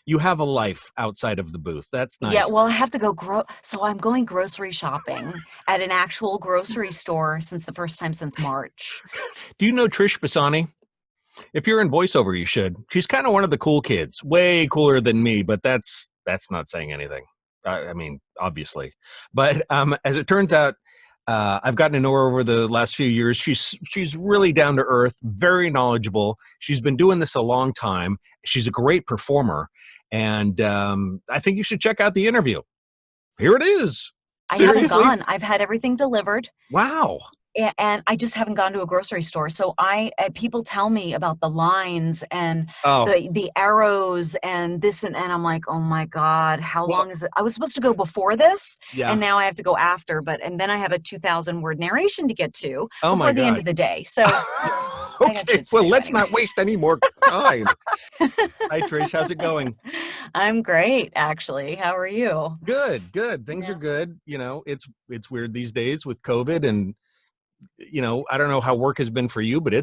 you have a life outside of the booth. That's Yeah, nice. well, I have to go so I'm going grocery shopping at an actual grocery store since the first time since March. Do you know Trish Basanyi? If you're in voiceover, you should. She's kind of one of the cool kids, way cooler than me, but that's not saying anything. I mean, obviously, but as it turns out, I've gotten to know her over the last few years. She's really down to earth, very knowledgeable. She's been doing this a long time. She's a great performer, and I think you should check out the interview. Here it is. I haven't Seriously? gone. I've had everything delivered. Wow. And I just haven't gone to a grocery store. So people tell me about the lines and Oh, the arrows and this and I'm like, oh my God, how well, long is it? I was supposed to go before this and yeah. now I have to go after, and then I have a 2,000 word narration to get to Oh my before the end God. of the day. So yeah, I got Okay, shit to well, do let's anyway. not waste any more time. Hi, Trish. How's it going? I'm great, actually. How are you? Good, good. Things are Yeah. good. It's weird these days with COVID, and I don't know how work has been for you, but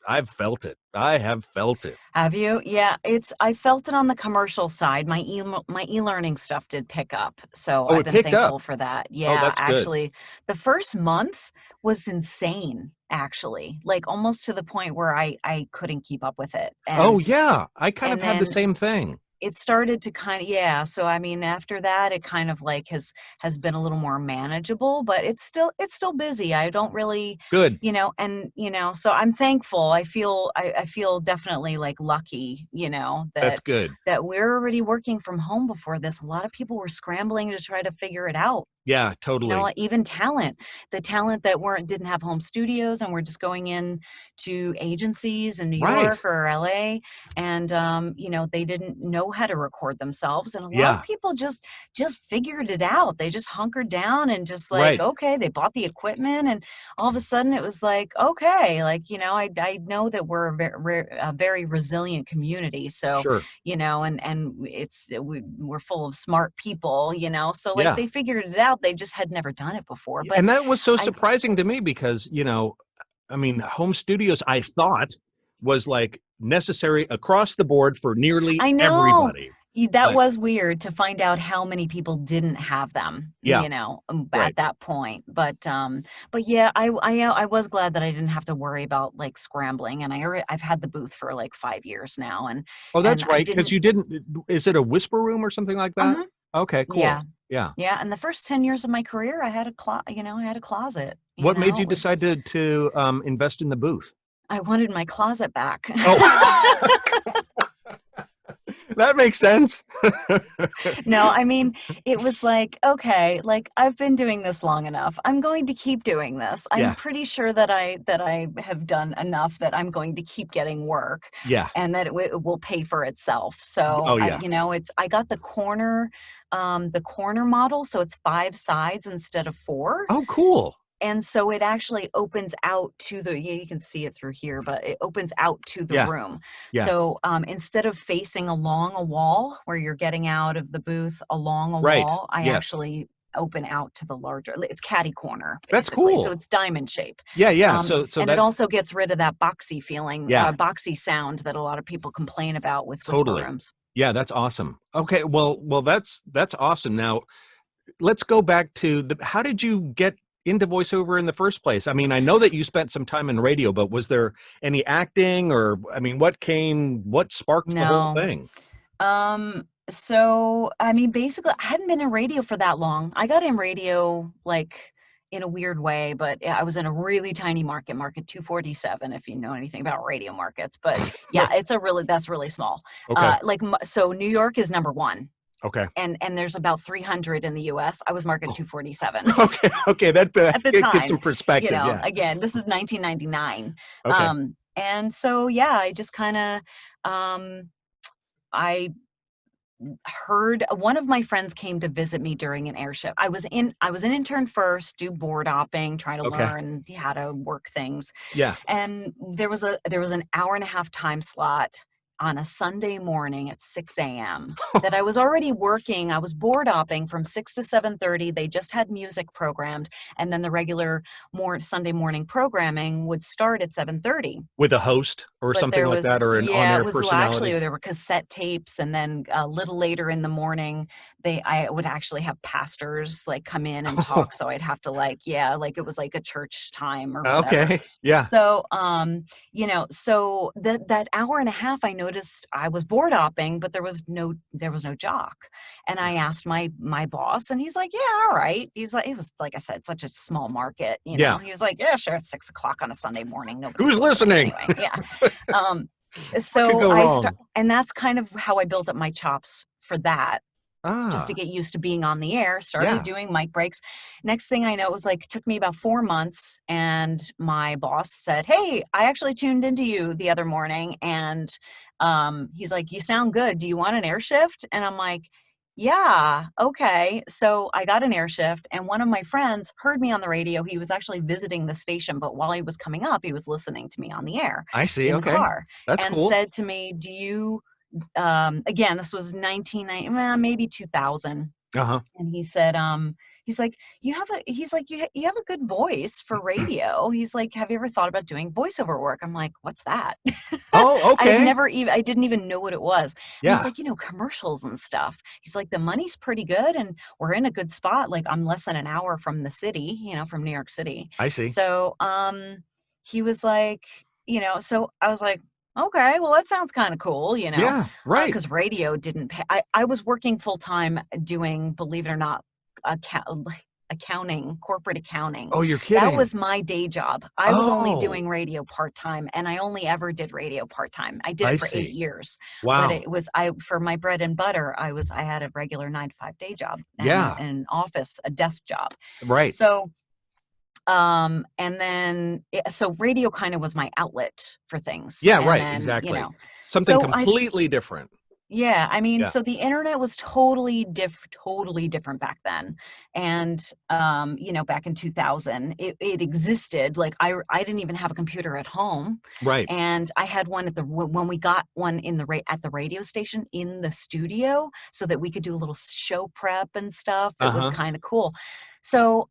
I've felt it. I have felt it. Have you? Yeah, I felt it on the commercial side. My e-learning stuff did pick up. So Oh, I've it been picked up. thankful for that. Oh, Yeah, that's good. actually, the first month was insane, actually. Like almost to the point where I couldn't keep up with it. Oh, yeah. I kind of And had the then same thing. it started to kind of, yeah, so I mean after that it kind of like has been a little more manageable, but it's still busy. I don't really, Good. and so I'm thankful. I feel definitely like lucky, That's that good. we're already working from home. Before this, a lot of people were scrambling to try to figure it out. Yeah, totally. Like even the talent that didn't have home studios and were just going in to agencies in New Right. York or LA, and they didn't know how to record themselves, and a lot of Yeah. people just figured it out. They just hunkered down and just like, Right. okay, they bought the equipment, and all of a sudden it was like, okay, like I know that we're a very resilient community. So Sure. and we're full of smart people, so like Yeah. they figured it out. They just had never done it before. But And that was so I surprising to me because, I mean, home studios, I thought was like necessary across the board for nearly I know everybody. that But was weird to find out how many people didn't have them, yeah, at right. that point. But yeah, I was glad that I didn't have to worry about like scrambling. And I've had the booth for like 5 years now, Oh, and that's I right. Because didn't. you didn't, is it a whisper room or something like that? uh Okay, Yeah, cool. Yeah. yeah. And the first 10 years of my career, I had I had a closet. What made you It was decide to invest in the booth? I wanted my closet back. Oh, that makes sense. No, I mean, it was like, okay, like I've been doing this long enough. I'm going to keep doing this. I'm Yeah, pretty sure that I have done enough that I'm going to keep getting work, yeah. and that it will pay for itself. So Oh, yeah. I got the corner model, so it's 5 sides instead of four. Oh, cool. And so it actually opens out to yeah, you can see it through here, but it opens out to the Yeah, room. yeah. So instead of facing along a wall where you're getting out of the booth along a Right. wall, I Yes. actually open out to the larger, it's catty corner That's basically. So cool. it's diamond shape. Yeah, yeah. So And it that, also gets rid of that boxy feeling, yeah, boxy sound that a lot of people complain about with whisper totally. rooms. Yeah, that's awesome. Okay, well, that's awesome. Now, let's go back to how did you get into voiceover in the first place? I mean, I know that you spent some time in radio, but was there any acting, or I mean, what sparked the whole No. thing? So I mean, basically, I hadn't been in radio for that long. I got in radio like in a weird way, but yeah, I was in a really tiny market 247, if you know anything about radio markets. But No. yeah, that's really small. Okay. So New York is number one, Okay. and there's about 300 in the US. I was market Oh, 247 okay. Okay. That at the it gives some time. perspective. Yeah. Again, this is 1999. Okay. And so yeah, I just kind of I heard one of my friends came to visit me during an air shift. I was an intern first, do board hopping, try to Okay. learn how to work things. Yeah. And there was an hour and a half time slot on a Sunday morning at 6 a.m. that I was already working. I was board hopping from 6 to 7:30. They just had music programmed, and then the regular more Sunday morning programming would start at 7:30. With a host or But something there like that, was, or an yeah, it on-air was, well, actually, personality? there were cassette tapes, and then a little later in the morning, I would actually have pastors, like, come in and talk, so I'd have to, like, yeah, like, it was like a church time or whatever. Okay. Yeah. So, so that hour and a half, I noticed I was board hopping, but there was no jock. And I asked my boss, and he's like, "Yeah, all right." He's like, it was, like I said, such a small market, you know. Yeah. He was like, "Yeah, sure, it's 6 o'clock on a Sunday morning. Nobody's Who's listening listening? anyway." Yeah. Um, What could so go wrong? and that's kind of how I built up my chops for that, just to Ah, get used to being on the air, started yeah. doing mic breaks. Next thing I know, it was like, it took me about 4 months, and my boss said, "Hey, I actually tuned into you the other morning, and he's like, you sound good. Do you want an air shift?" And I'm like, "Yeah, okay." So I got an air shift, and one of my friends heard me on the radio. He was actually visiting the station, but while he was coming up, he was listening to me on the air I see, in the okay. car, That's and cool. said to me, "Do you," again, this was 1990, maybe 2000. Uh-huh. And he said, he's like, you have a good voice for radio. He's like, "Have you ever thought about doing voiceover work?" I'm like, "What's that?" Oh, okay. I didn't even know what it was. And he's Yeah, like, commercials and stuff. He's like, "The money's pretty good, and we're in a good spot. Like, I'm less than an hour from the city, from New York City." I see. So, he was like, so I was like, "Okay, well, that sounds kind of cool, Yeah, right. because radio didn't pay. I was working full time doing, believe it or not, like accounting, corporate accounting. Oh, you're That kidding. was my day job. I was only Oh, doing radio part time, and I only ever did radio part time. I did I it for 8 see. years, but Wow. it was, for my bread and butter. I had a regular 9 to 5 day job and Yeah, an office, a desk job. right. So and then so radio kind of was my outlet for things, Yeah, and right, then exactly. Something so completely different. yeah, I mean, Yeah. so the internet was totally different back then. And, back in 2000, it existed. Like, I didn't even have a computer at home. Right. And I had one when we got one at the radio station in the studio, so that we could do a little show prep and stuff. It was Uh-huh. kind of cool. So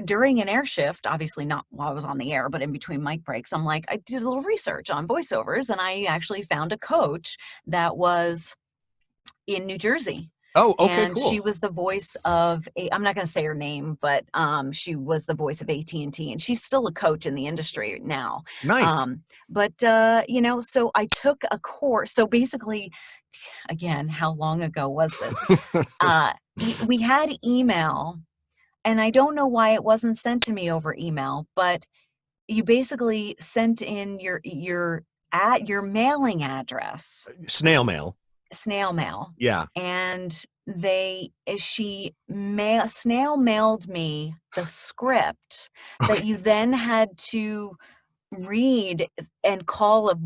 during an air shift, obviously not while I was on the air, but in between mic breaks, I did a little research on voiceovers, and I actually found a coach that was in New Jersey. Oh, okay, And she cool. was the voice of I'm not going to say her name, but she was the voice of AT&T, and she's still a coach in the industry now. Nice. But so I took a course. So basically, again, how long ago was this? We had email, and I don't know why it wasn't sent to me over email, but you basically sent in your mailing address, Snail mail. snail mail, Yeah. and snail mailed me the script that Okay. you then had to read and call a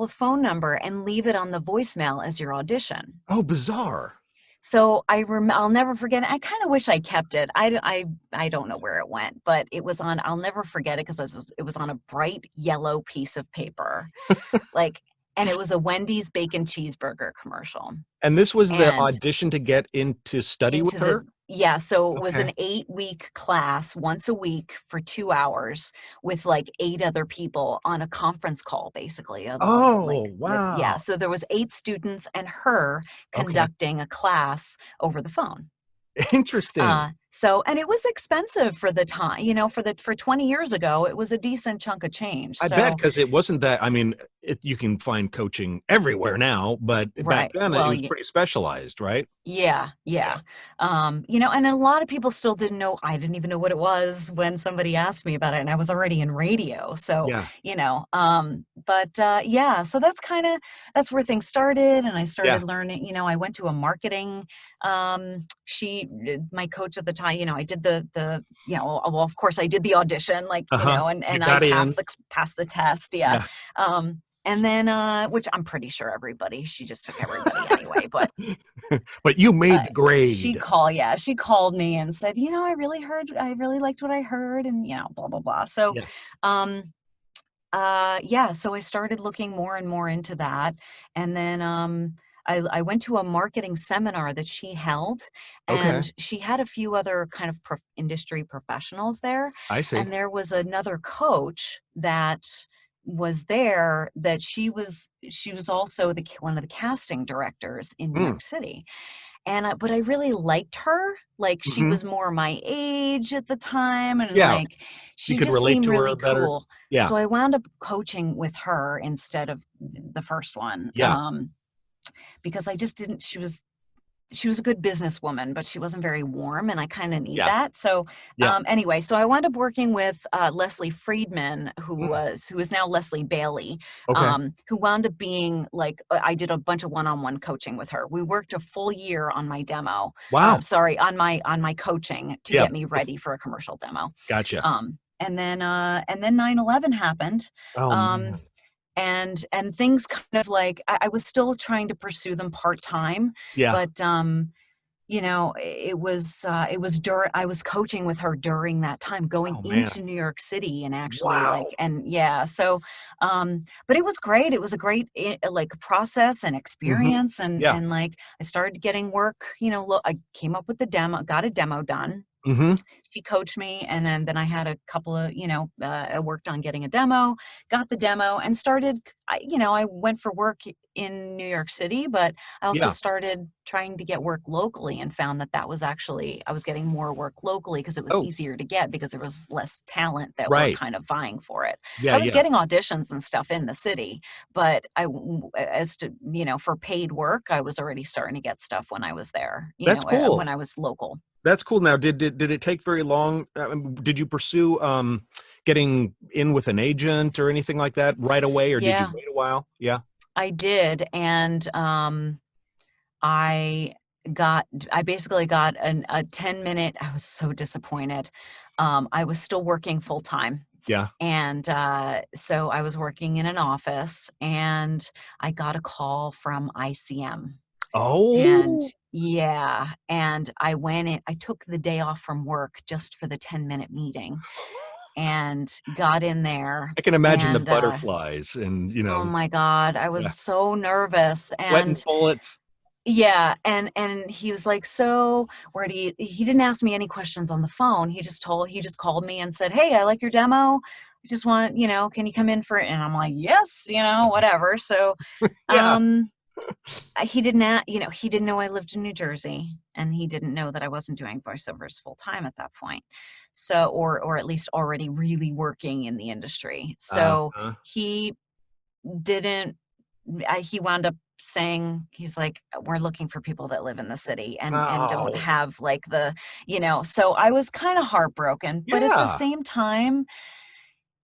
phone number and leave it on the voicemail as your audition. Oh, bizarre. So I'll never forget it. I kinda wish I kept it. I don't know where it went, but it was on, I'll never forget it, 'cause it was on a bright yellow piece of paper, like, and it was a Wendy's bacon cheeseburger commercial. And this was the And audition to get in to study with her? yeah, so it was an Okay. 8-week class once a week for 2 hours with, like, 8 other people on a conference call, basically, Oh, yeah, wow. so there was 8 students and her Okay. conducting a class over the phone. Interesting. And it was expensive for the time, for 20 years ago, it was a decent chunk of change. I bet So, because it wasn't that I mean, you can find coaching everywhere now, but back right. then, it Well, was pretty specialized, right? yeah, Yeah. yeah. And a lot of people still didn't know. I didn't even know what it was when somebody asked me about it, and I was already in radio. So, Yeah. yeah, so that's where things started. And I Yeah. started learning, I went to a marketing, my coach at the time, I did well, of course I did the audition, like, Uh-huh. You and I got in. passed the test. Yeah. Yeah. And then, which I'm pretty sure she just took everybody anyway, but But you made the grade. she called me and said, I really liked what I heard, and, blah, blah, blah. So, Yeah. um, yeah, so I started looking more and more into that. And then, I went to a marketing seminar that she held, Okay. and she had a few other kind of industry professionals there. I see. And there was another coach that was there that she was also one of the casting directors in New Mm. York City. And but I really liked her. Like, she Hmm. was more my age at the time, and Yeah. like You she could just relate seemed to her really better. cool. Yeah. So I wound up coaching with her instead of the first one. Yeah. Because I just didn't she was a good businesswoman, but she wasn't very warm, and I kind of need Yeah. that. So Yeah. anyway, so I wound up working with Leslie Friedman, Mm. who is now Leslie Bailey, Okay. who wound up being like I did a bunch of one-on-one coaching with her. We worked a full year on my demo. Wow. Sorry, on my coaching to Yeah. get me ready for a commercial demo. Gotcha. And then 9/11 happened. Oh Um, man. and things kind of like I was still trying to pursue them part-time, Yeah. but it was during I was coaching with her during that time, going Oh man. into New York City, and actually Wow. so but it was great. It was a great like process and Hmm. experience, Yeah. and like I started getting work, I came up with the demo, got a demo done. Hmm. She coached me, and then I had a couple of, I worked on getting a demo, got the demo, and started, I went for work in New York City, but I also Yeah. started trying to get work locally, and found that was actually, I was getting more work locally because it was Oh, easier to get, because there was less talent that were right. kind of vying for it. Yeah. I was Yeah. getting auditions and stuff in the city, but as to, for paid work, I was already starting to get stuff when I was there, That's when cool. I was local. That's cool. Now, did it take very long? Did you pursue getting in with an agent or anything like that right away, or did you Yeah. wait a while? Yeah. I did, and I I basically got a 10-minute. I was so disappointed. I was still working full time, Yeah. and so I was working in an office, and I got a call from ICM. And Oh, yeah, and I went in. I took the day off from work just for the 10-minute meeting, and got in there, I can imagine the and butterflies and oh my god, I was yeah, so nervous. sweating And bullets. yeah, and he was like, "So, where do you," he didn't ask me any questions on the phone. He just called me and said, "Hey, I like your demo. I just want, can you come in for it?" And I'm like, "Yes, whatever." So, Yeah. um he didn't know I lived in New Jersey, and he didn't know that I wasn't doing voiceovers full time at that point. So, or at least already really working in the industry. So, Uh-huh. he didn't he wound up saying, he's like, "We're looking for people that live in the city and don't Oh, have like the," so I was kind of heartbroken, but at the yeah. same time,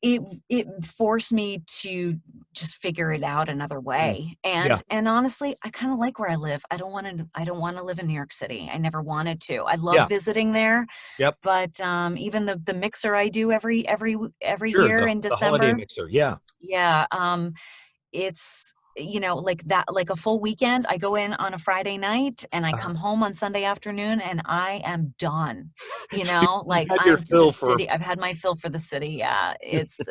it forced me to just figure it out another Mm. way. Yeah. And honestly, I kind of like where I live. I don't want to live in New York City. I never wanted to. I love Yeah. visiting there, Yep. but even the mixer I do every Sure. year The in holiday December. mixer. Yeah. Yeah, it's, like that, like a full weekend. I go in on a Friday night, and I Uh, come home on Sunday afternoon, and I am done. you've Like, had your I'm to the fill for. city. I've had my fill for the city. Yeah, it's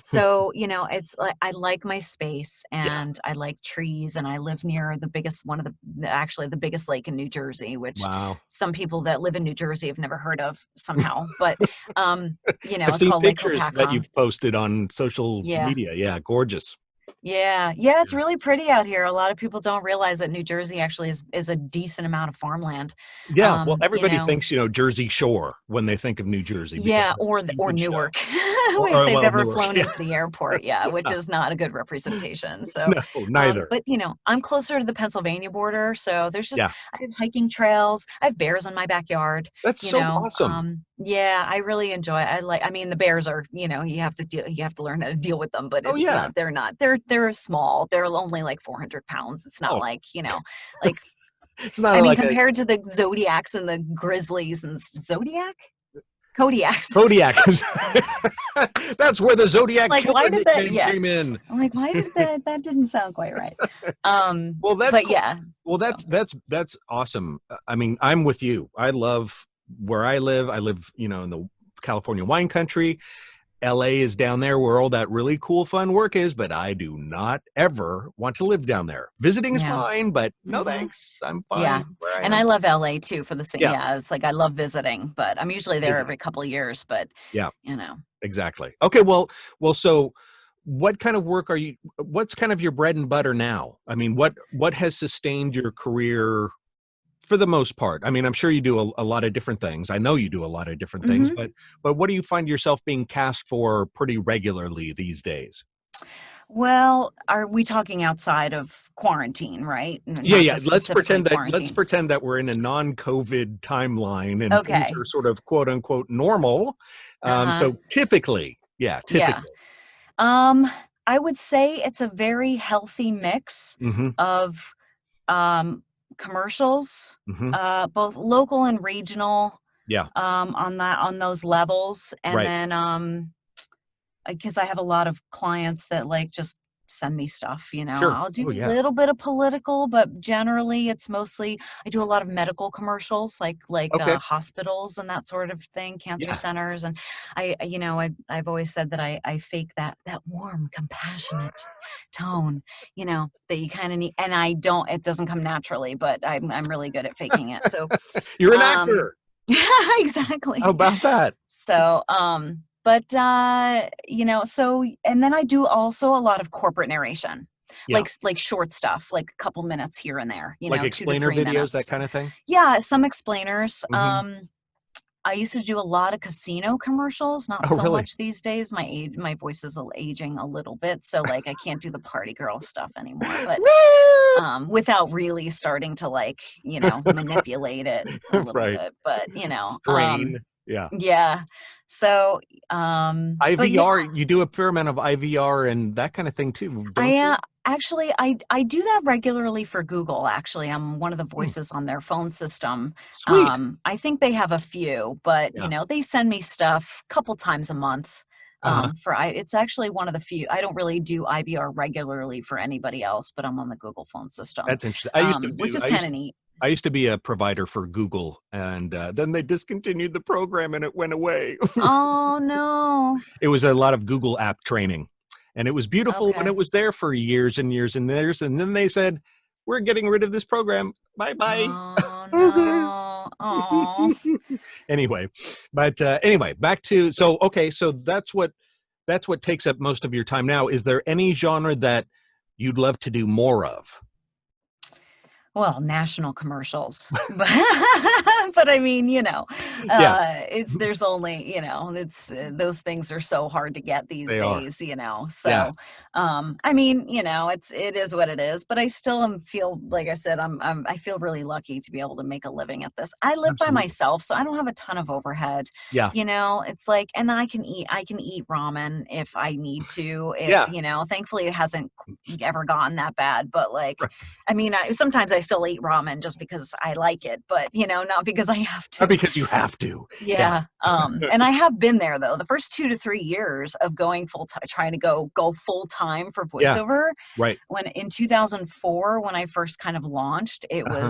so, it's like I like my space, Yeah. and I like trees, and I live near the biggest one of actually the biggest lake in New Jersey, which Wow. some people that live in New Jersey have never heard of somehow. But I've it's seen called Lake pictures that Hopatcong. you've posted on social Yeah. media. Yeah. Gorgeous. Yeah, yeah, it's really pretty out here. A lot of people don't realize that New Jersey actually is a decent amount of farmland. Yeah, well, You everybody know, thinks, Jersey Shore when they think of New Jersey because yeah, of that or stupid show. Newark, if they've Well, ever Newark. flown Yeah, into the airport, yeah, which yeah. is not a good representation. So, No, neither. but I'm closer to the Pennsylvania border, so there's just Yeah, I have hiking trails. I have bears in my backyard. that's so awesome. Yeah, I really enjoy it. I mean, the bears are, you have to learn how to deal with them, but Oh, it's yeah. not. They're small. They're only like 400 pounds. It's not Oh, like, like it's not I mean, like a compared to the Zodiacs and the Grizzlies and Zodiac? Kodiaks. Kodiak. That's where the Zodiac Like, killer why did that nickname yeah. came in. I'm like, why did that didn't sound quite right. Well, that's But cool. yeah, Well, so that's awesome. I mean, I'm with you. I love where I live. I live, in the California wine country. LA is down there where all that really cool, fun work is, but I do not ever want to live down there. Visiting is yeah. fine, but no Mhm. thanks. I'm Yeah, fine where I and I am. love LA too for the same, Yeah, yeah, it's like I love visiting, but I'm usually there every exactly. couple of years, but, Yeah, you know. exactly. Okay, well, so what kind of work what's kind of your bread and butter now? I mean, what has sustained your career for the most part? I mean, I'm sure you do a lot of different things. I know you do a lot of different things, Mhm. but what do you find yourself being cast for pretty regularly these days? Well, are we talking outside of quarantine, right? Yeah, Not yeah. just specifically Let's quarantine. pretend that we're in a non-COVID timeline and things Okay. are sort of quote unquote normal. Uh-huh. So typically, yeah, Yeah. typically. Um, I would say it's a very healthy mix Hmm. of, um, commercials, Hmm. both local and regional, Yeah. on those levels, and Right. then, 'cause I have a lot of clients that, like, just send me stuff, Sure. I'll do Oh a yeah. little bit of political, but generally it's mostly I do a lot of medical commercials, Okay. hospitals and that sort of thing, cancer Yeah. centers, and I've always said that I fake that warm, compassionate tone, that you kinda need, and I don't it doesn't come naturally, but I'm really good at faking it, so, You're an um actor. How exactly. about that? So, so and then I do also a lot of corporate narration, Yeah. like short stuff, like a couple minutes here and there, Like 2 to explainer 3 videos, that minutes. kind of thing? Yeah, some explainers. Hmm. I used to do a lot of casino commercials, not Oh, so really? much these days. My voice is aging a little bit, so like I can't do the party girl stuff anymore. But without really starting to manipulate it a little Right. bit. But Strain. Yeah. yeah. So, but yeah, IVR, you do a fair amount of IVR and that kind of thing too, don't I you? actually I do that regularly for Google. Actually, I'm one of the Hmm. voices on their phone system. Sweet. I think they have a few, but Yeah. they send me stuff a couple times a month. Uh-huh. It's actually one of the few. I don't really do IVR regularly for anybody else, but I'm on the Google phone system, That's interesting. which is kind of neat. I used to be a provider for Google, and then they discontinued the program and it went away. Oh no. It was a lot of Google app training, and it was beautiful when it Okay. was there for years and years and years, and then they said, "We're getting rid of this program. Bye bye." Oh no. Oh. Anyway, but anyway, back to so okay, so that's what takes up most of your time now. Is there any genre that you'd love to do more of? Well, national commercials, but I mean, Yeah, it's there's only, it's those things are so hard to get these they are. days, Yeah, so, I mean, it is what it is, but I still feel like I said, I feel really lucky to be able to make a living at this. I live by absolutely. myself, so I don't have a ton of overhead, Yeah, it's like, and I can eat ramen if I need to, if, yeah, thankfully it hasn't ever gotten that bad, but like, right. I mean, sometimes I still eat ramen just because I like it, but, not because I have Not to. because you have to. Yeah, Yeah, and I have been there though. The first 2 to 3 years of going full time, trying to go full-time for yeah, voiceover, right. when in 2004, when I first kind of launched, it Uh-huh.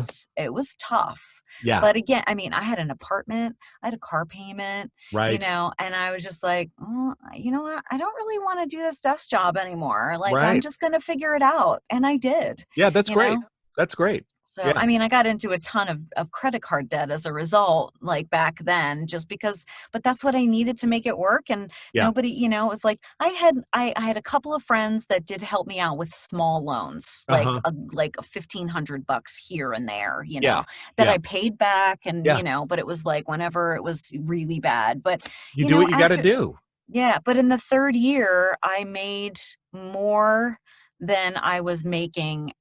was tough. Yeah, But again, I mean, I had an apartment, I had a car payment, right, and I was just like, "Mm, you know what? I don't really wanna do this desk job anymore. Like, I'm right. just gonna figure it out." And I did, Yeah, that's you great. know? That's great. So, Yeah, I mean, I got into a ton of credit card debt as a result, like, back then, just because, but that's what I needed to make it work, and yeah, nobody, it was like I had a couple of friends that did help me out with small loans, uh-huh. like a 1,500 bucks here and there, Yeah, that yeah, I paid back, and, yeah. but it was like whenever it was really bad, but, You do what you gotta after do. yeah, but in the 3rd year, I made more than I was making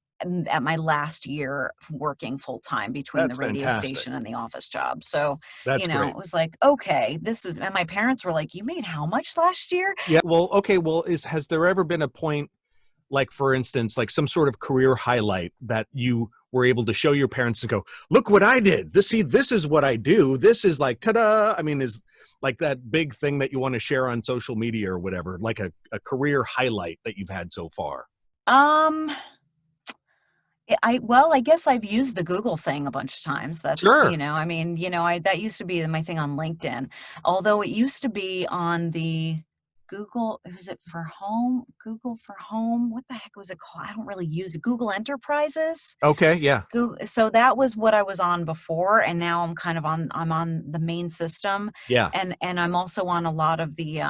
at my last year working full time between the That's radio fantastic. station and the office job. So, That's great. it was like, okay, this is, and my parents were like, "You made how much last year?" Yeah, well, okay, well, is has there ever been a point, like, for instance, like, some sort of career highlight that you were able to show your parents and go, "Look what I did. This is what I do. This is like, ta-da." I mean, is like that big thing that you wanna share on social media or whatever, like a career highlight that you've had so far? Um, well, I guess I've used the Google thing a bunch of times. That's, Sure. I mean, I that used to be my thing on LinkedIn. Although it used to be on the Google, was it for home? Google for home? What the heck was it called? I don't really use it. Google Enterprises. Okay, yeah, Google, so that was what I was on before, and now I'm on the main system, yeah. and I'm also on a lot of the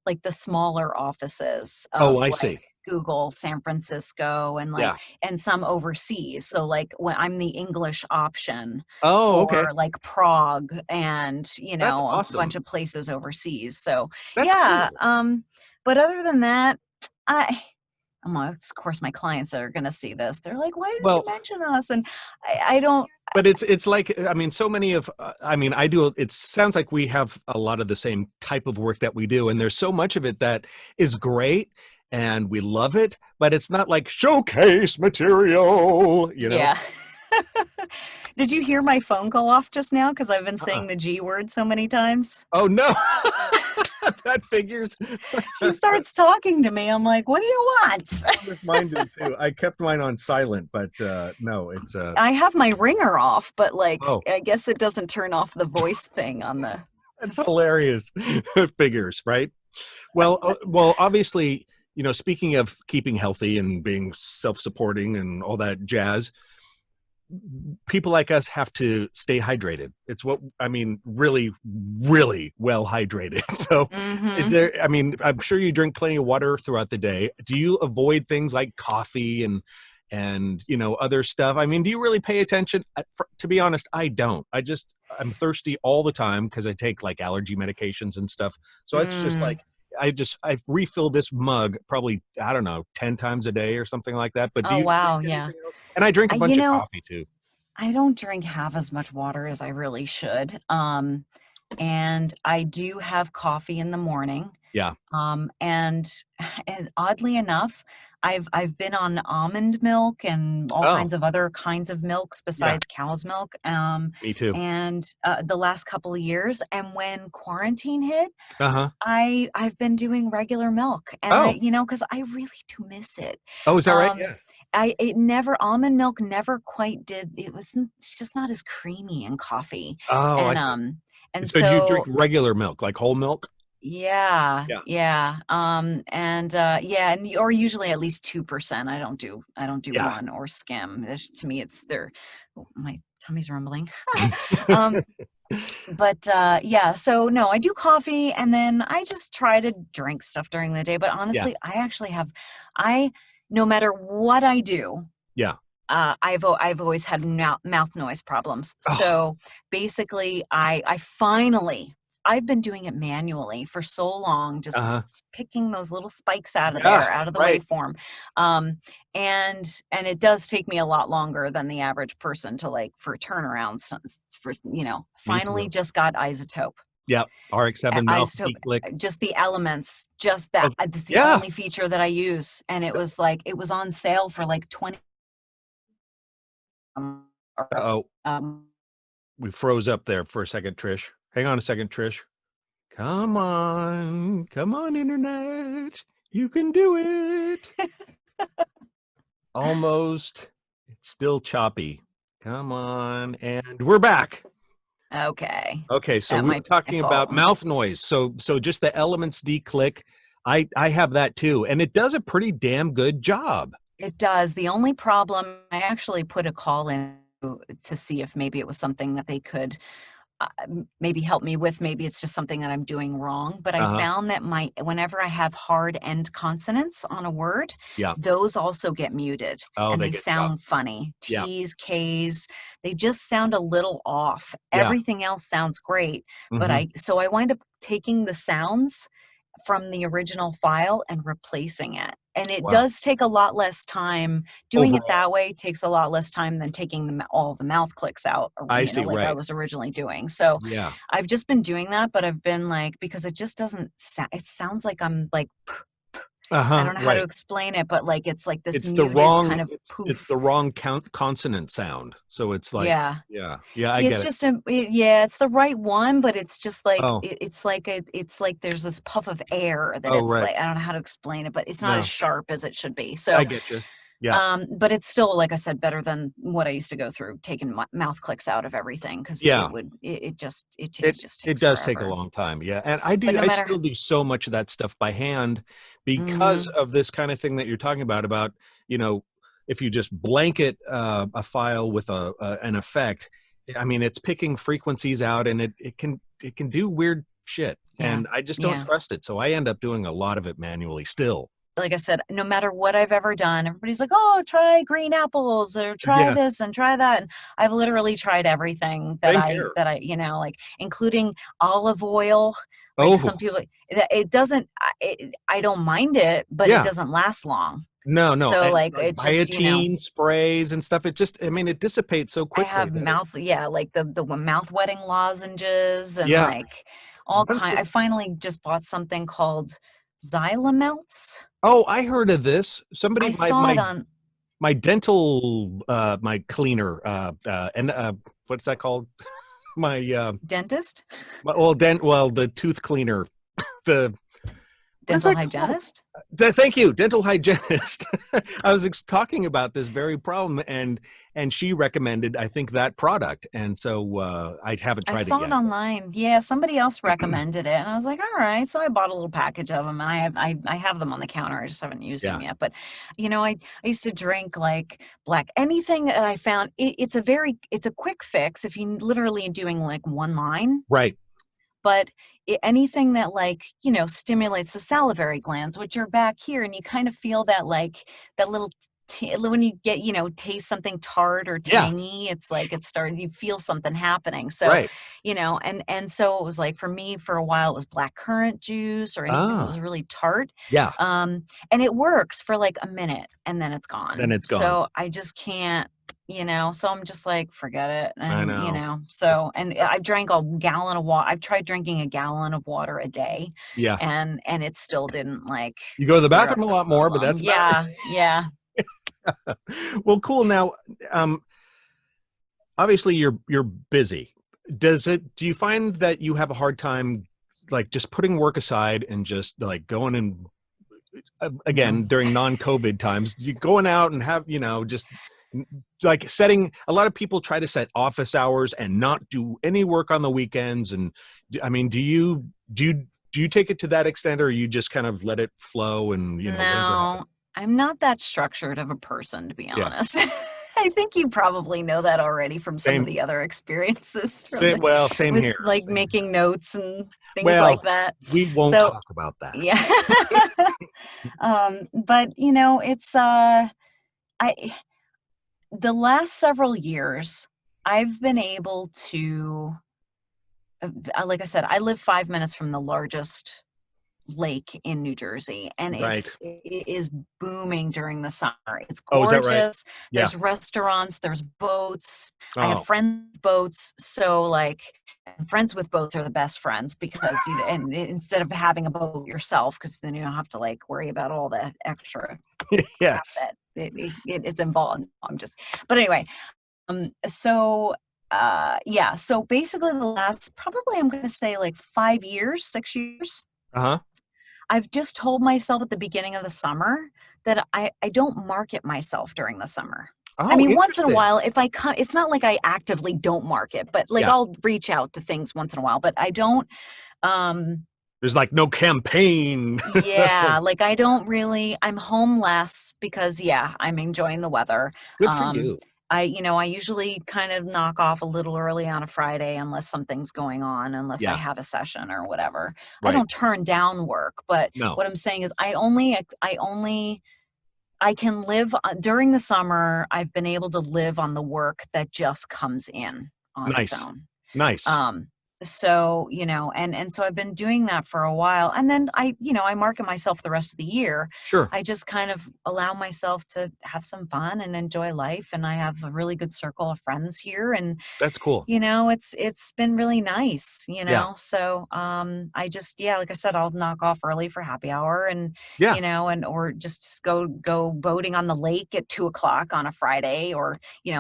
like the smaller offices Oh, of I like see. Google San Francisco and like Yeah. and some overseas. So like when I'm the English option Oh, okay. for like Prague and That's a bunch awesome. of places overseas. So That's yeah, cool. but other than that, I well, of course my clients that are gonna see this, they're like, "Why didn't you Well, mention us?" And I don't. but it's like, I mean, so many of I mean, I do it sounds like we have a lot of the same type of work that we do, and there's so much of it that is great and we love it, but it's not like showcase material, you know? Yeah. Did you hear my phone go off just now? Because I've been Uh-uh. saying the G word so many times. Oh no. That figures. She starts talking to me. I'm like, "What do you want?" With mine did too. I kept mine on silent, but no, it's I have my ringer off, but like, oh, I guess it doesn't turn off the voice thing on the. that's hilarious. Figures, right? Well, obviously, speaking of keeping healthy and being self-supporting and all that jazz, people like us have to stay hydrated. It's what I mean, really, really well hydrated. So, is Mhm. there? I mean, I'm sure you drink plenty of water throughout the day. Do you avoid things like coffee and other stuff? I mean, do you really pay attention? To be honest, I don't. I'm thirsty all the time because I take like allergy medications and stuff. So it's just Mm. like I refill this mug probably, I don't know, 10 times a day or something like that. But do Oh, you drink wow, yeah. anything else? And I drink a I you bunch of know, coffee too. I don't drink half as much water as I really should, and I do have coffee in the morning. Yeah. And and oddly enough, I've been on almond milk and all Oh, kinds of other kinds of milks yeah, besides cow's milk, me too. and, the last couple of years, and when quarantine hit, Uh-huh. I've been doing regular milk, and Oh. because I really do miss it. Oh, is that right? Um, Yeah. it never almond milk never quite did it's just not as creamy in coffee, Oh, I and, see. and So do you drink so regular milk, like whole milk? yeah, Yeah. yeah, yeah, and or usually at least 2%. I don't do Yeah. 1 or skim. To me, it's they're oh, my tummy's rumbling. Um, but, yeah, so, no, I do coffee, and then I just try to drink stuff during the day, but Yeah. honestly, I actually have I no matter what I do, Yeah. I've always had mouth noise problems. Oh, So basically, I finally I've been doing it manually for so long, just uh-huh. picking those little spikes out of Yeah, there, out of the right. waveform. Um, and it does take me a lot longer than the average person to like for turnarounds for Me finally too. just got isotope. Yep. RX-7 mouth Isotope, declick. just the elements, just that. Oh, That's the yeah. only feature that I use, and it was on sale for like 20 or, Uh-oh. um, We froze up there for a second, Trish. Hang on a second, Trish. Come on. Come on, internet. You can do it. Almost. It's still choppy. Come on. And we're back. okay, Okay, so that we were might be my talking about fault. mouth noise. So just the elements declick. I have that too, and it does a pretty damn good job. It does. The only problem, I actually put a call in to see if maybe it was something that they could maybe help me with. Maybe it's just something that I'm doing wrong. But I Uh-huh. found that whenever I have hard end consonants on a word, Yeah. those also get muted Oh, and they they get chopped. sound funny. Yeah. T's, K's, they just sound a little off. Yeah. Everything else sounds great. But Mhm. I wind up taking the sounds from the original file and replacing it. And it Wow. does take a lot less time. Doing it Overall. that way takes a lot less time than taking all the mouth clicks out, or, I see, like I right. was originally doing. So Yeah. I've just been doing that, but I've been like, because it just doesn't it sounds like I'm like, I Uh-huh, don't know how to right. explain it, but like it's like this It's the muted wrong kind of it's the poof. wrong consonant sound. So it's like, Yeah. yeah. Yeah, I It's get it. just yeah, it's the right one, but it's just like Oh. it's like there's this puff of air that Oh, it's right. like I don't know how to explain it, but it's not as No, sharp as it should be. I So, get you. Yeah. but it's still, like I said, better than what I used to go through, taking mouth clicks out of everything because Yeah. it It just it takes does take a forever. long time, yeah, and But no I matter. still do so much of that stuff by hand because Mhm. of this kinda thing that you're talking about, you know, if you just blanket, a file with an effect, I mean, it's picking frequencies out and it can do weird shit, Yeah. and I just don't Yeah. trust it. So I end up doing a lot of it manually still. Like I said, no matter what I've ever done, everybody's like, "Oh, try green apples or try Yeah, this and try that." And I've literally tried everything that same I here. that I, like including olive oil. Like some Oh, people, it doesn't. I don't mind it, but it yeah. doesn't last long. No, no, So and like like it just, biotin sprays and stuff, it just, I mean, it dissipates so I quickly have that it, mouth, yeah, like the mouth wetting lozenges and yeah. like all One kind. thing, I finally just bought something called Xylamelts. oh, I heard of this. Somebody, I my saw it on my dental my cleaner and what's that called? My dentist, well, the tooth cleaner, the what is dental that called? hygienist. Thank you, dental hygienist. I was talking about this very problem, and she recommended, I think, that product, and so I haven't I tried it saw it yet. online. Yeah, somebody else recommended it, and I was like, "All right." So I bought a little package of them, and I have them on the counter. I just haven't used Yeah, them yet. But I used to drink like black anything that I found. It's a quick fix if you literally doing like one line, right. but anything that like stimulates the salivary glands, which are back here, and you kind of feel that like that little when you get taste something tart or Yeah, tangy, it's like it started, you feel something happening. So right. and so it was like for me for a while it was black currant juice or anything that Ah, was really tart. yeah. um and it works for like a minute and then it's Then gone, it's gone. so I just can't, so I'm just like, forget it. I And, know. so, and I've drank a gallon of water. I've tried drinking a gallon of water a day, Yeah. and it still didn't like You go to the clear up bathroom a the lot more, but problem. that's about Yeah. Yeah. it. Well, cool. Now, um, obviously you're busy. Do you find that you have a hard time like just putting work aside and just like going and No. again during non-COVID times, you going out and have, just like setting, a lot of people try to set office hours and not do any work on the weekends. And I mean, do you take it to that extent, or you just kind of let it flow and whatever happens? No, I'm not that structured of a person, to be Yeah. honest. I think you probably know that already from some of Same, the other experiences from same, well, same with here. like Same here. making notes and things Well, like that. we won't So talk about that. yeah. But it's I the last several years I've been able to like I said, I live 5 minutes from the largest lake in New Jersey, and Right. it is booming during the summer. It's Oh, is that right? gorgeous. Yeah. There's restaurants, there's boats. I have Oh, friends with boats, so like friends with boats are the best friends because and instead of having a boat yourself, because then you don't have to like worry about all the extra crap yes. that it's involved. I'm just, but anyway, so yeah, so basically the last probably I'm gonna say like 5 years, 6 years, Uh-huh. I've just told myself at the beginning of the summer that I don't market myself during the summer. I Oh, mean, once in a interesting. while, if I come, it's not like I actively don't market, but like Yeah. I'll reach out to things once in a while, but I don't, um, There's like no campaign. yeah, like I don't really, I'm home less because yeah, I'm enjoying the weather. Good for Um, you. I usually kind of knock off a little early on a Friday unless something's going on, unless I Yeah. have a session or whatever. I Right. don't turn down work, but No. what I'm saying is I can live during the summer. I've been able to live on the work that just comes in on its Nice. own. Nice. Um, so, and so I've been doing that for a while. And then I market myself the rest of the year. Sure. I just kind of allow myself to have some fun and enjoy life. And I have a really good circle of friends here. And That's cool. it's been really nice, Yeah. so I just, yeah, like I said, I'll knock off early for happy hour and Yeah. and or just go boating on the lake at 2 o'clock on a Friday, or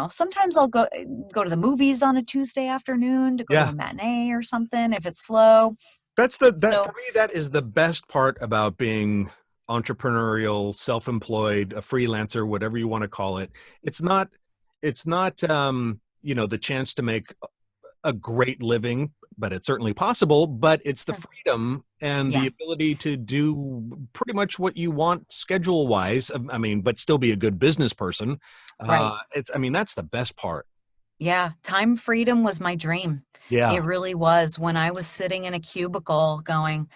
sometimes I'll go to the movies on a Tuesday afternoon to go to Yeah. a matinee or something if it's slow. That for So me, that is the best part about being entrepreneurial, self-employed, a freelancer, whatever you want to call it. It's not the chance to make a great living, but it's certainly possible, but it's the sure. freedom and the Yeah. ability to do pretty much what you want schedule wise. I mean, but still be a good business person. Right. I mean, that's the best part. Yeah, time freedom was my dream. Yeah. It really was. When I was sitting in a cubicle going,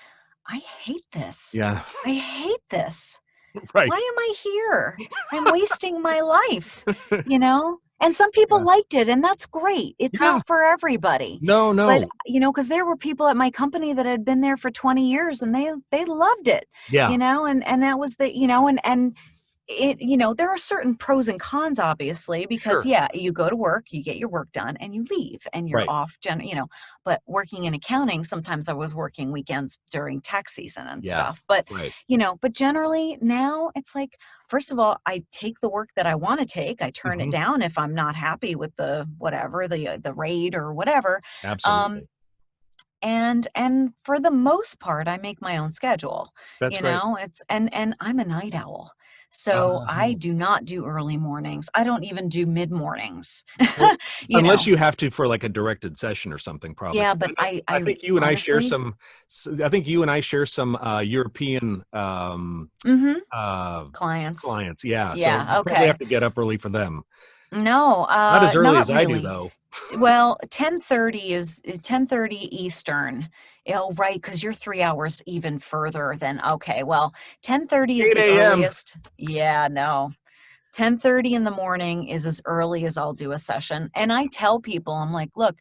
"I hate this. Yeah. I hate this. Why Right. am I here? I'm wasting my life," you know? And some people Yeah. liked it, and that's great. It's Yeah. not for everybody. No, But, no. because there were people at my company that had been there for 20 years and they loved it, Yeah. and that was and there are certain pros and cons, obviously, because Sure. yeah, you go to work, you get your work done, and you leave, and you're Right. off. But working in accounting, sometimes I was working weekends during tax season and Yeah. stuff. But Right. but generally now it's like, first of all, I take the work that I want to take. I turn it Hmm. down if I'm not happy with the whatever the rate or whatever. Um, Absolutely. and for the most part I make my own schedule. That's great. It's and I'm a night owl, so I Uh-huh. do not do early mornings. I don't even do mid mornings. Well, you unless know you have to for like a directed session or something, probably. yeah, 'Cause but I know, I think you and I share honestly, some. I think you and I share some European mhm, uh, clients, clients. Yeah, so yeah, you probably have okay. to get up early for them. No, Not as early not as I do, really. though. Well, 10:30 is 10:30 Eastern. Oh, right, because you're 3 hours even further than okay, well, 10:30 is 8 the a.m. earliest. Yeah, no. 10:30 in the morning is as early as I'll do a session, and I tell people, I'm like, "Look,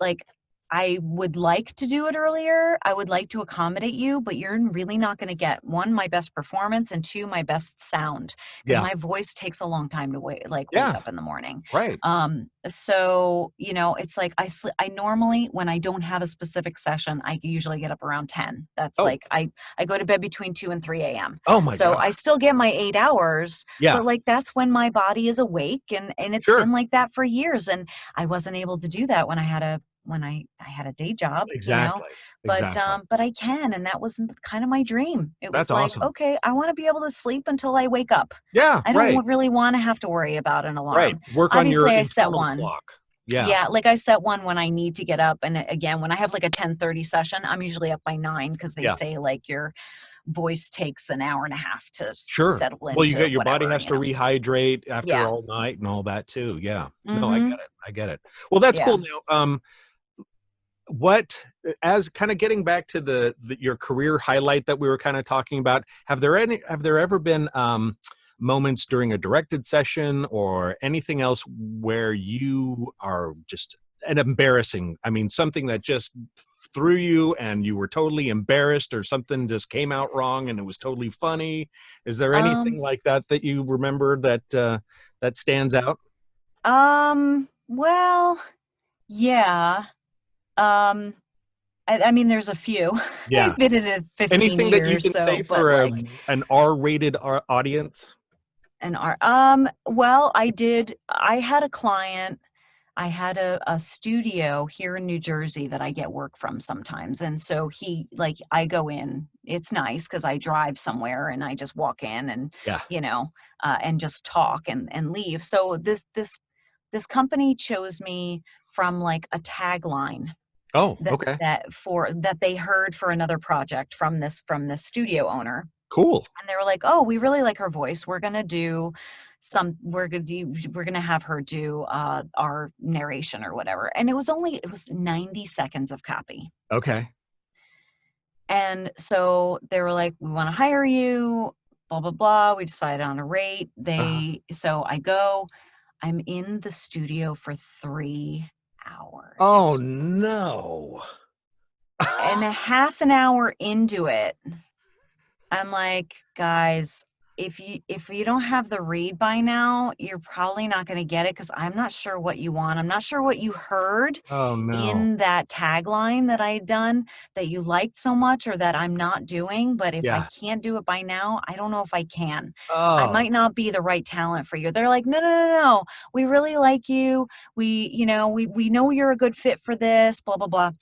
like, I would like to do it earlier. I would like to accommodate you, but you're really not going to get one, my best performance, and two, my best sound, because Yeah, my voice takes a long time to wake yeah, up in the morning. right. So it's like I normally, when I don't have a specific session, I usually get up around 10. That's Oh, like I go to bed between 2 and 3 a.m. oh my So God. I still get my 8 hours, Yeah, but like that's when my body is awake, and it's sure. been like that for years. And I wasn't able to do that when I had a day job, Exactly. Exactly. but I can, and that was kind of my dream. It That's was like, awesome. okay, I want to be able to sleep until I wake up. Yeah, I don't right. really want to have to worry about an Right. alarm. Work on your Obviously, I set internal one. clock. Yeah. Yeah, like I set one when I need to get up. And again, when I have like a 10:30 session, I'm usually up by 9 because they Yeah. say like your voice takes an hour and a half to Sure. settle Well, you into get your body whatever. has to rehydrate after Yeah. all night and all that too. Yeah. No, I get Mhm. it. I get it. Well, that's Yeah. cool. Now, what as kind of getting back to your career highlight that we were kind of talking about, have there ever been moments during a directed session or anything else where you are just an embarrassing, I mean, something that just threw you and you were totally embarrassed, or something just came out wrong and it was totally funny? Is there anything Um like that that you remember that stands out? well, yeah. Um I mean, there's a few. Yeah. I've been in it 15 Anything that you years, can so say but, for like, an R-rated audience? an art well, I had a client, I had a studio here in New Jersey that I get work from sometimes, and so I go in, it's nice because I drive somewhere and I just walk in Yeah. and just talk and leave. So this company chose me from, like, a tagline Oh, okay. that they heard for another project from this studio owner, Cool. and they were like, "Oh, we really like her voice. We're gonna have her do our narration or whatever." And it was 90 seconds of copy. Okay. And so they were like, "We want to hire you, blah blah blah." We decided on a rate. Uh-huh. I'm in the studio for 3 hours. Oh, no. And a half an hour into it, I'm like, "Guys, if you don't have the read by now, you're probably not gonna get it because 'cause I'm not sure what you want. I'm not sure what you heard Oh, no. in that tagline that I had done that you liked so much or that I'm not doing, but if I Yeah. can't do it by now, I don't know if I can. I Oh, might not be the right talent for you." They're like, "No, no, no, no. We really like you. We know you're a good fit for this, blah, blah, blah."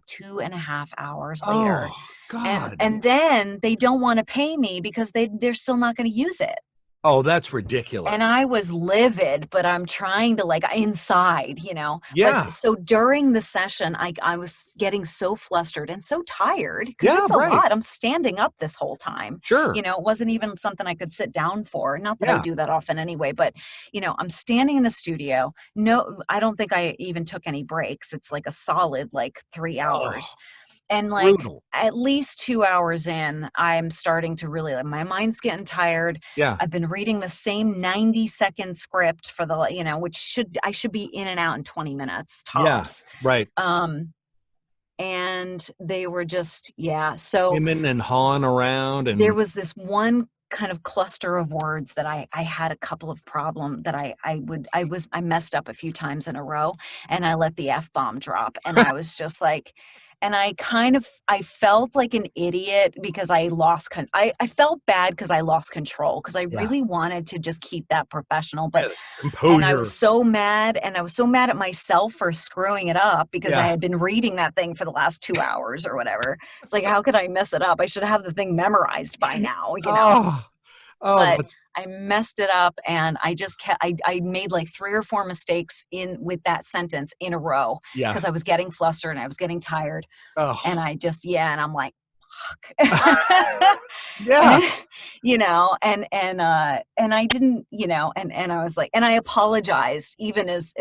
2.5 hours later. oh, And God. and then they don't wanna pay me because they're still not gonna use it. Oh, that's And ridiculous. I was livid, but I'm trying to like inside, you know. But Yeah. so during the session, I was getting so flustered and so tired because Yeah, it's a right. lot. I'm standing up this whole time. Sure. You know, it wasn't even something I could sit down for. Not that I Yeah. do that often anyway, but you know, I'm standing in a studio. No, I don't think I even took any breaks. It's like a solid like 3 hours. Oh, And like brutal. at least 2 hours in, I'm starting to really like my mind's getting tired. Yeah. I've been reading the same 90-second script for the, you know, which I should be in and out in 20 minutes Yeah. tops. Right. Um, and they were just, yeah. So Hemming and hawing around there and was this one kind of cluster of words that I had a couple of problem that I messed up a few times in a row, and I let the F-bomb drop, and I was just like, and I felt like an idiot because I felt bad because I lost control because I yeah. really wanted to just keep that professional, but Yeah. Composure. and I was so mad at myself for screwing it up because I Yeah. had been reading that thing for the last 2 hours or whatever. It's like, how could I mess it up? I should have the thing memorized by now, you know? Oh, oh, But that's I messed it up and I just I made like 3 or 4 mistakes in with that sentence in a row yeah. because I was getting flustered and I was getting tired. And Oh. I just, yeah, and I'm like, fuck. Yeah. And, you know, and I didn't, you know, and I was like, and I apologized even as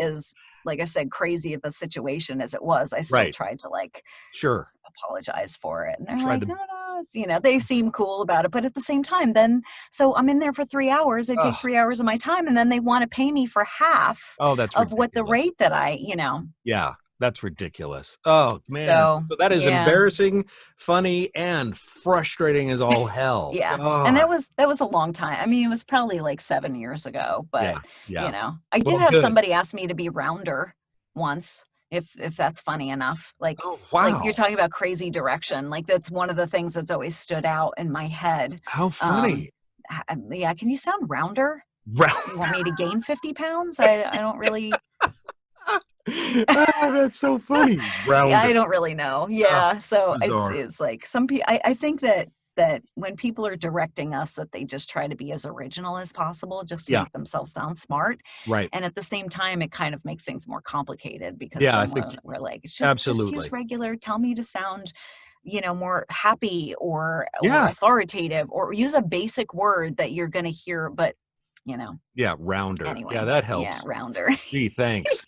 like I said, crazy of a situation as it was, I still Right. tried to like Sure. apologize for it. And they're Try like, the no, no, you know, they seem cool about it. But at the same time, then, so I'm in there for 3 hours. They take oh, 3 hours of my time and then they want to pay me for half oh, that's of what the ridiculous. rate that I, you know, Yeah, that's ridiculous. Oh, man. so So that is yeah. embarrassing, funny, and frustrating as all hell. Yeah, and God. that was a long time. I mean, it was probably like 7 years ago, but, Yeah, you yeah. know, I did Well, have good. somebody ask me to be rounder once, if that's funny enough. Oh, Like you're wow. talking about crazy direction, like, that's one of the things that's always stood out in my head. How Um, funny. yeah, "Can you sound rounder? Round. You want me to gain 50 pounds?" I don't really Ah, that's so funny. yeah, I Rounder. don't really know. Oh, Yeah, so bizarre. it's like some people. I think that when people are directing us that they just try to be as original as possible just to Yeah, make themselves sound smart, right. and at the same time, it kind of makes things more complicated because Yeah, I then think we're like, "It's just use absolutely. regular, tell me to sound, you know, more happy or Yeah, authoritative, or use a basic word that you're gonna hear," but, you know, yeah, rounder. Yeah, anyway, that yeah, helps. rounder. Gee, thanks.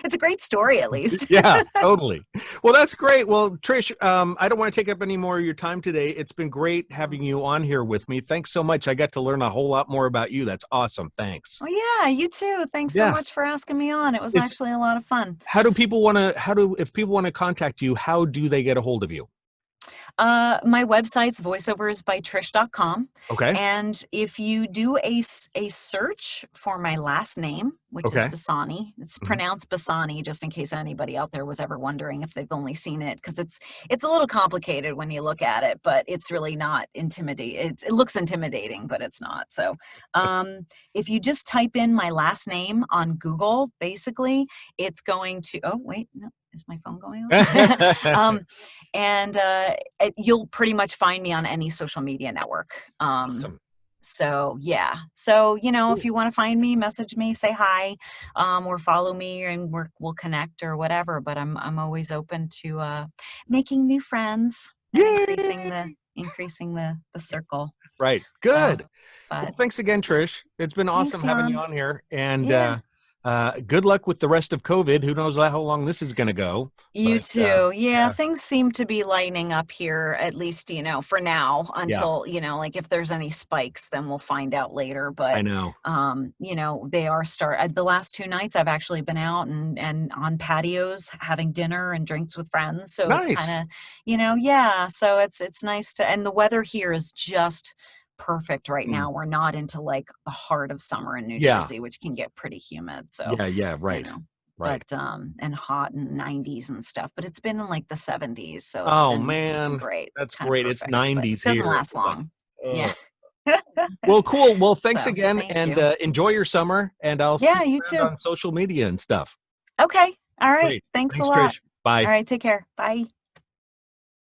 It's a great story at least. Yeah, totally. Well, that's great. Well, Trish, I don't want to take up any more of your time today. It's been great having you on here with me. Thanks so much. I got to learn a whole lot more about you. That's awesome. Thanks. Well, yeah, you too. Thanks so Yeah. much for asking me on. It was Is actually a lot of fun. how do people want to if people want to contact you, how do they get a hold of you? My website's voiceoversbytrish.com. Okay. And if you do a search for my last name, which is Okay. Basanyi, it's Mhm. pronounced Basanyi, just in case anybody out there was ever wondering if they've only seen it, because it's a little complicated when you look at it, but it's really not intimidating. It looks intimidating, but it's not. So if you just type in my last name on Google, basically, it's going to, oh, wait, no, is my phone going off? And you'll pretty much find me on any social media network. Awesome. So yeah, so you know, if Cool. you want to find me, message me, say hi, or follow me, and we'll connect or whatever. But I'm always open to making new friends and Yay! increasing the circle. Right. So, Good. Well, but thanks again, Trish. It's been awesome thanks, having you Jan. on here. And Yeah. good luck with the rest of COVID. Who knows how long this is going to go? You But too. Yeah, yeah, things seem to be lightening up here, at least, you know, for now, yeah, until, you know, like if there's any spikes, then we'll find out later. I But, know. you know, they are the last 2 nights I've actually been out and on patios having dinner and drinks with friends. So it's kind Nice. of, you know, yeah. So it's nice to, and the weather here is just perfect right Mm. now. We're not into like the heart of summer in New Yeah, Jersey, which can get pretty humid. So, yeah, yeah. you Right, know, right. but and hot and 90s and stuff, but it's been in like the 70s, so Oh it's been man, great, that's kind of great. It's perfect, but it 90s doesn't here. last It's like, long. Yeah. oh. Well, cool. Well, thanks So again, thank and you. enjoy your summer. And I'll see Yeah, you you around too. on social media and stuff. Okay, all right, Great. thanks a Thanks, lot. Trish. Bye. All right, take care. Bye.